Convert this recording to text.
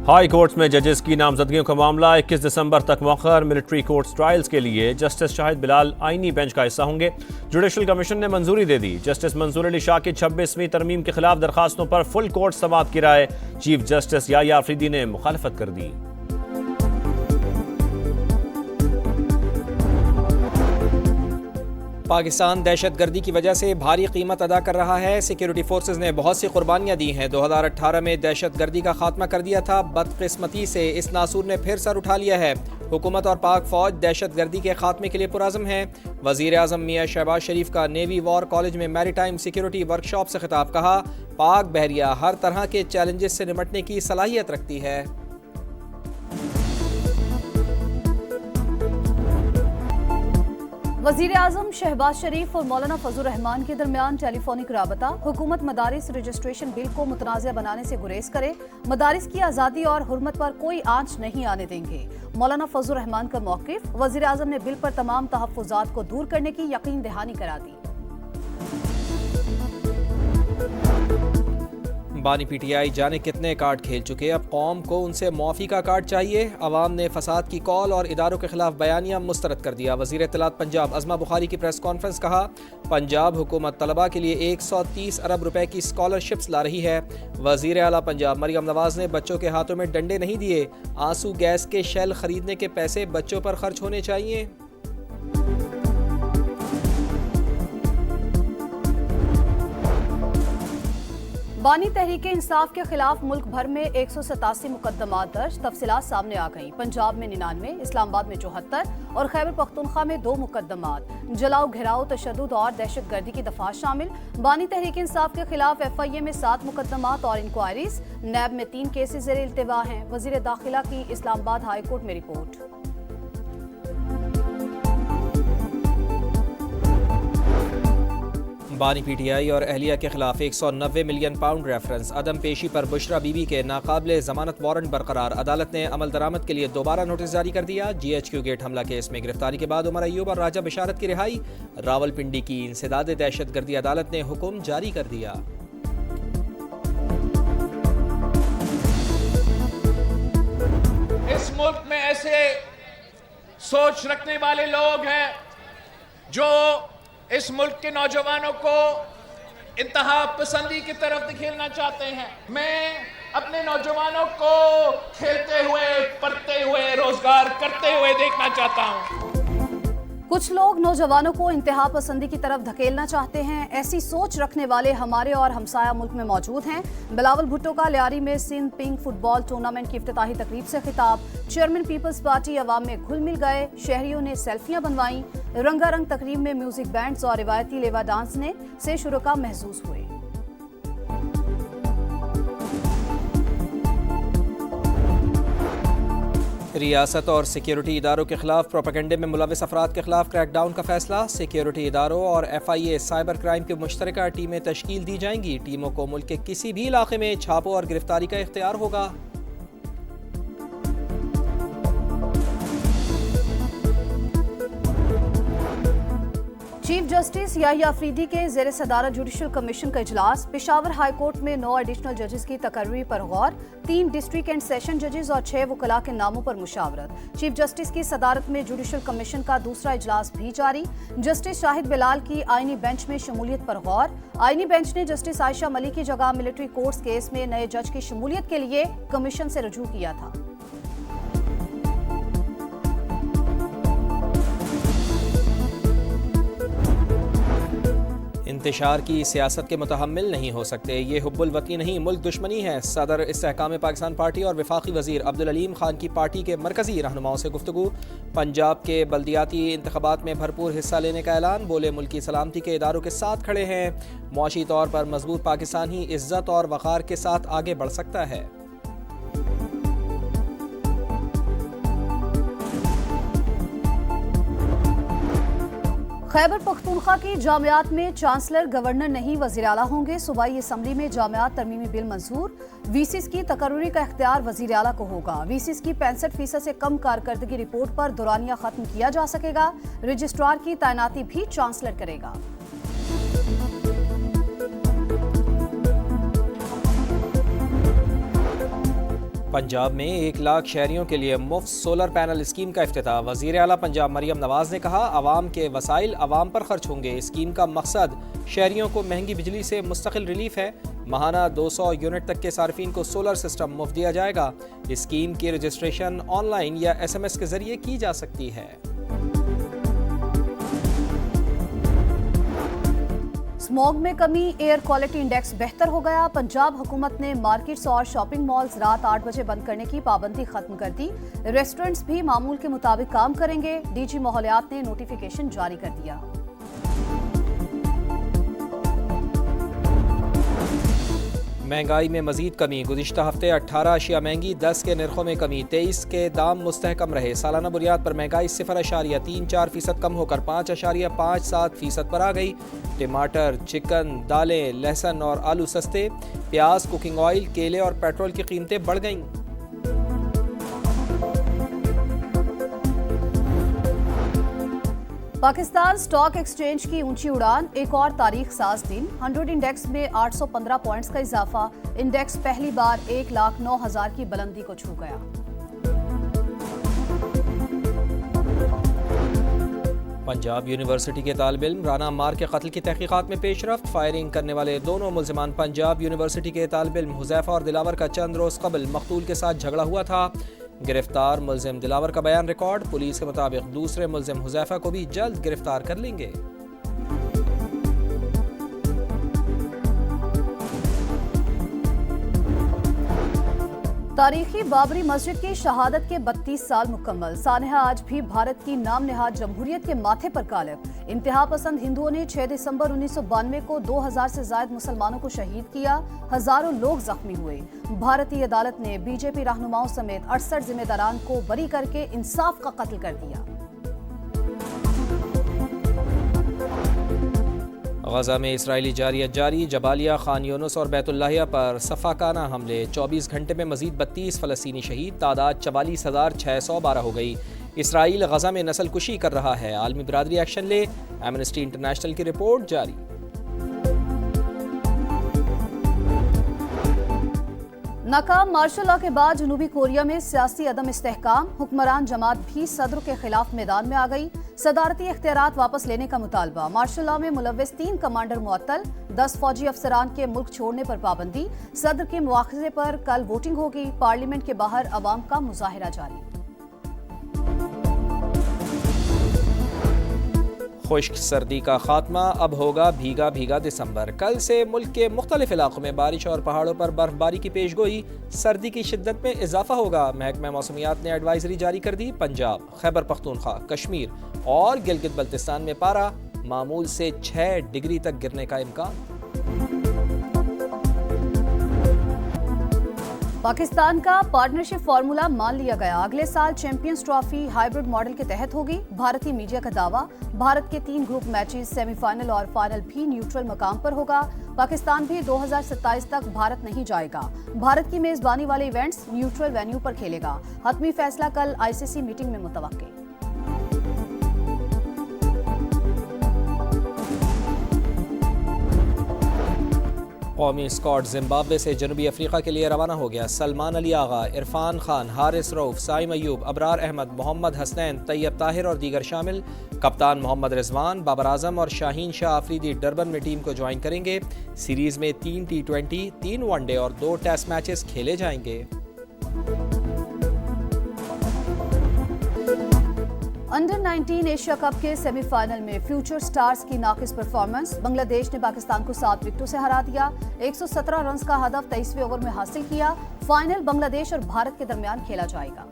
High courts में जजेस की नामजदगियों का मामला 21 दिसंबर तक मौखर। मिलिट्री कोर्ट्स ट्रायल्स के लिए जस्टिस शाहिद बिलाल आईनी बेंच का हिस्सा होंगे। जुडिशल कमीशन ने मंजूरी दे दी। जस्टिस मंसूर अली शाह की 26वीं तरमीम के खिलाफ दरखास्तों पर फुल कोर्ट समाअत की राय। चीफ जस्टिस याह्या अफरीदी ने मुखालफत कर दी। पाकिस्तान दहशतगर्दी की वजह से भारी कीमत अदा कर रहा है। सिक्योरिटी फोर्सेस ने बहुत सी कुर्बानियां दी हैं। 2018 में दहशतगर्दी का खात्मा कर दिया था। बदकिस्मती से इस नासूर ने फिर सर उठा लिया है। हुकूमत और पाक फौज दहशतगर्दी के खात्मे के लिए पुरज़म है। वज़ीर आज़म मियां शहबाज शरीफ का नेवी वॉर कॉलेज में मैरीटाइम सिक्योरिटी वर्कशॉप से खिताब। कहा, पाक बहरिया हर तरह के चैलेंजेस से निपटने की सलाहियत रखती है। वज़ीर आज़म शहबाज शरीफ और मौलाना फजल रहमान के दरमियान टेलीफोनिक राबता। हुकूमत मदारिस रजिस्ट्रेशन बिल को मुतनाज़ा बनाने से गुरेज करे। मदारिस की आज़ादी और हुर्मत पर कोई आंच नहीं आने देंगे। मौलाना फजल रहमान का मौक़िफ़। वज़ीर आज़म ने बिल पर तमाम तहफ़्फ़ुज़ात को दूर करने की यकीन दहानी करा दी। बानी पीटीआई जाने कितने कार्ड खेल चुके, अब कौम को उनसे मुआफ़ी का कार्ड चाहिए। अवाम ने फसाद की कॉल और इदारों के खिलाफ बयानिया मुस्तरद कर दिया। वज़ीर इत्तलात पंजाब अज़मा बुखारी की प्रेस कॉन्फ्रेंस। कहा, पंजाब हुकूमत तलबा के लिए 130 अरब रुपए की स्कॉलरशिप्स ला रही है। वज़ीर आला पंजाब मरियम नवाज ने बच्चों के हाथों में डंडे नहीं दिए। आंसू गैस के शेल खरीदने के पैसे बच्चों पर खर्च होने चाहिए। बानी तहरीक इंसाफ के खिलाफ मुल्क भर में 187 मुकदमात दर्ज। तफसीलात सामने आ गई। पंजाब में 99, इस्लामाबाद में 74 और खैबर पख्तूनख्वा में 2 मुकदमात। जलाओ, घेराव, तशद्दुद और दहशतगर्दी की दफात शामिल। बानी तहरीक इंसाफ के खिलाफ FIA में 7 मुकदमात और इंक्वायरीज। नैब में 3 केसेज ज़ेर इल्तिवा हैं। वज़ीर दाखिला की इस्लामाबाद हाई कोर्ट में रिपोर्ट। बानी पीटीआई और अहलिया के खिलाफ 190 मिलियन पाउंड रेफरेंस। अदम पेशी पर बुशरा बीबी के नाकाबिले जमानत वारंट बरकरार। अदालत ने अमल दरामद के लिए दोबारा नोटिस जारी कर दिया। GHQ गेट हमला केस में गिरफ्तारी के बाद उमर अयूब और राजा बिशारत की रिहाई। रावलपिंडी की इंसदाद दहशतगर्दी अदालत ने हुक्म जारी कर दिया। इस मुल्क में ऐसे सोच रखने वाले लोग हैं जो इस मुल्क के नौजवानों को इंतहा पसंदी की तरफ धकेलना चाहते हैं। मैं अपने नौजवानों को खेलते हुए, पढ़ते हुए, रोजगार करते हुए देखना चाहता हूं। कुछ लोग नौजवानों को इंतहा पसंदी की तरफ धकेलना चाहते हैं। ऐसी सोच रखने वाले हमारे और हमसाया मुल्क में मौजूद हैं। बिलावल भुट्टो का लियारी में सिंध पिंक फुटबॉल टूर्नामेंट की इफ्तिताही तकरीब से खिताब। चेयरमैन पीपल्स पार्टी अवाम में घुल मिल गए। शहरियों ने सेल्फियां बनवाईं। रंगारंग तकरीब में म्यूजिक बैंड्स और रिवायती लेवा डांस ने से शुरुका महसूस हुए। रियासत और सिक्योरिटी इदारों के खिलाफ प्रोपेगेंडे में मुलविस अफराद के खिलाफ क्रैकडाउन का फैसला। सिक्योरिटी इदारों और FIA साइबर क्राइम की मुश्तरका टीमें तश्कील दी जाएंगी। टीमों को मुल्क के किसी भी इलाके में छापों और गिरफ्तारी का इख्तियार होगा। चीफ जस्टिस याह्या अफरीदी के ज़ेर सदारत जुडिशल कमीशन का इजलास। पेशावर हाई कोर्ट में 9 एडिशनल जजेस की तकर्री पर गौर। 3 डिस्ट्रिक्ट एंड सेशन जजेस और 6 वकला के नामों पर मुशावरत। चीफ जस्टिस की सदारत में जुडिशल कमीशन का दूसरा इजलास भी जारी। जस्टिस शाहिद बिलाल की आईनी बेंच में शमूलियत पर गौर। आईनी बेंच ने जस्टिस आयशा मलिक की जगह मिलिट्री कोर्ट्स केस में नए जज की शमूलियत के लिए कमीशन से रजू किया था। इंतशार की सियासत के मुतहम्मिल नहीं हो सकते। ये हुब्बुल वतनी नहीं, मुल्क दुश्मनी है। सदर इस्तेहकाम पाकिस्तान पार्टी और वफाकी वजीर अब्दुल अलीम खान की पार्टी के मरकजी रहनुमाओं से गुफ्तगू। पंजाब के बल्दियाती इंतखाबात में भरपूर हिस्सा लेने का ऐलान। बोले, मुल्की सलामती के इदारों के साथ खड़े हैं। मुआशी तौर पर मजबूत पाकिस्तान ही इज्जत और वक़ार के साथ आगे बढ़ सकता है। खैबर पख्तूनख्वा की जामियात में चांसलर गवर्नर नहीं वज़ीर आला होंगे। सूबाई असम्बली में जामियात तरमीमी बिल मंजूर। VCs की तकर्री का इख्तियार वज़ीर आला को होगा। VCs की 65% से कम कारकर्दगी रिपोर्ट पर दौरानिया खत्म किया जा सकेगा। रजिस्ट्रार की तैनाती भी चांसलर करेगा। पंजाब में 1 लाख शहरियों के लिए मुफ्त सोलर पैनल स्कीम का इफ्तिताह। वज़ीर आला पंजाब मरियम नवाज ने कहा, आवाम के वसाइल आवाम पर खर्च होंगे। स्कीम का मकसद शहरियों को महंगी बिजली से मुस्तकिल रिलीफ है। माहाना 200 यूनिट तक के सार्फिन को सोलर सिस्टम मुफ्त दिया जाएगा। स्कीम की रजिस्ट्रेशन ऑनलाइन या SMS के जरिए की जा सकती है। स्मॉग में कमी, एयर क्वालिटी इंडेक्स बेहतर हो गया। पंजाब हुकूमत ने मार्केट्स और शॉपिंग मॉल्स रात 8 बजे बंद करने की पाबंदी खत्म कर दी। रेस्टोरेंट्स भी मामूल के मुताबिक काम करेंगे। DG माहौलियात ने नोटिफिकेशन जारी कर दिया। महंगाई में मजीद कमी। गुज़िश्ता हफ्ते 18 अशिया महंगी, 10 के नरखों में कमी, 23 के दाम मुस्तहकम रहे। सालाना बुनियाद पर महंगाई 0.34% कम होकर 5.57% पर आ गई। टमाटर, चिकन, दालें, लहसुन और आलू सस्ते। प्याज, कुकिंग ऑयल, केले और पेट्रोल की कीमतें बढ़ गईं। पाकिस्तान स्टॉक एक्सचेंज की ऊंची उड़ान, एक और तारीख साज दिन। 100 इंडेक्स में 815 पॉइंट्स का इजाफा। इंडेक्स पहली बार 1,09,000 की बुलंदी को छू गया। पंजाब यूनिवर्सिटी के तालिब इल्म राना अम्मार के कत्ल की तहकीकात में पेशरफ्त। फायरिंग करने वाले दोनों मुल्जिमान पंजाब यूनिवर्सिटी के तालिब इल्म हुज़ैफा और दिलावर का चंद रोज़ कबल मकतूल के साथ झगड़ा हुआ था। गिरफ्तार मुल्जिम दिलावर का बयान रिकॉर्ड। पुलिस के मुताबिक दूसरे मुल्जिम हुज़ैफा को भी जल्द गिरफ्तार कर लेंगे। तारीखी बाबरी मस्जिद की शहादत के 32 साल मुकम्मल। सानहा आज भी भारत की नाम नेहाद जमहूरियत के माथे पर कालिब। इंतहा पसंद हिंदुओं ने 6 दिसंबर 1992 को 2000 से ज्यादा मुसलमानों को शहीद किया। हजारों लोग जख्मी हुए। भारतीय अदालत ने बीजेपी रहनुमाओं समेत 68 जिम्मेदारान को बरी करके इंसाफ का कत्ल कर दिया। गजा में इसराइली जारियत जारी। जबालिया, खान यूनुस और बैतुल्लाहिया पर सफाकाना हमले। 24 घंटे में मजीद 32 फ़लस्तीनी शहीद। तादाद 44,612 हो गई। इसराइल गजा में नस्ल कुशी कर रहा है। आलमी बिरादरी एक्शन ले। एमनेस्टी इंटरनेशनल की रिपोर्ट जारी। नाकाम मार्शल लॉ के बाद जनूबी कोरिया में सियासी अदम इस्तेहकाम। हुक्मरान जमात भी सदर के खिलाफ मैदान में आ गई। सदारती इख्तियारात वापस लेने का मुतालबा। मार्शल लॉ में मुलव्वस 3 कमांडर मुअत्तल। 10 फौजी अफसरान के मुल्क छोड़ने पर पाबंदी। सदर के मुआखजे पर कल वोटिंग होगी। पार्लियामेंट के बाहर अवाम का मुजाहिरा जारी। खुश्क सर्दी का खात्मा, अब होगा भीगा भीगा दिसंबर। कल से मुल्क के मुख्तलिफ इलाकों में बारिश और पहाड़ों पर बर्फबारी की पेशगोई। सर्दी की शिद्दत में इजाफा होगा। महकमा मौसमियात ने एडवाइजरी जारी कर दी। पंजाब, खैबर पख्तूनख्वा, कश्मीर और गिलगित बल्तिस्तान में पारा मामूल से 6 डिग्री तक गिरने का इम्कान। पाकिस्तान का पार्टनरशिप फार्मूला मान लिया गया। अगले साल चैंपियंस ट्रॉफी हाइब्रिड मॉडल के तहत होगी। भारतीय मीडिया का दावा। भारत के 3 ग्रुप मैचेस, सेमीफाइनल और फाइनल भी न्यूट्रल मकाम पर होगा। पाकिस्तान भी 2027 तक भारत नहीं जाएगा। भारत की मेजबानी वाले इवेंट्स न्यूट्रल वेन्यू पर खेलेगा। हतमी फैसला कल ICC मीटिंग में मुतवक्के। कौमी स्क्वाड जिम्बाब्वे से जनूबी अफ्रीका के लिए रवाना हो गया। सलमान अली आगा, इरफान खान, हारिस रऊफ, साइम अयूब, अबरार अहमद, मोहम्मद हसनैन, तैयब ताहिर और दीगर शामिल। कप्तान मोहम्मद रिजवान, बाबर आजम और शाहीन शाह आफरीदी डरबन में टीम को ज्वाइन करेंगे। सीरीज में 3 T20, 3 वनडे और 2 टेस्ट मैचेस खेले जाएंगे। अंडर 19 एशिया कप के सेमीफाइनल में फ्यूचर स्टार्स की नाकिस परफॉर्मेंस। बांग्लादेश ने पाकिस्तान को 7 विकेटों से हरा दिया। 117 रन का हदफ 23वें ओवर में हासिल किया। फाइनल बांग्लादेश और भारत के दरमियान खेला जाएगा।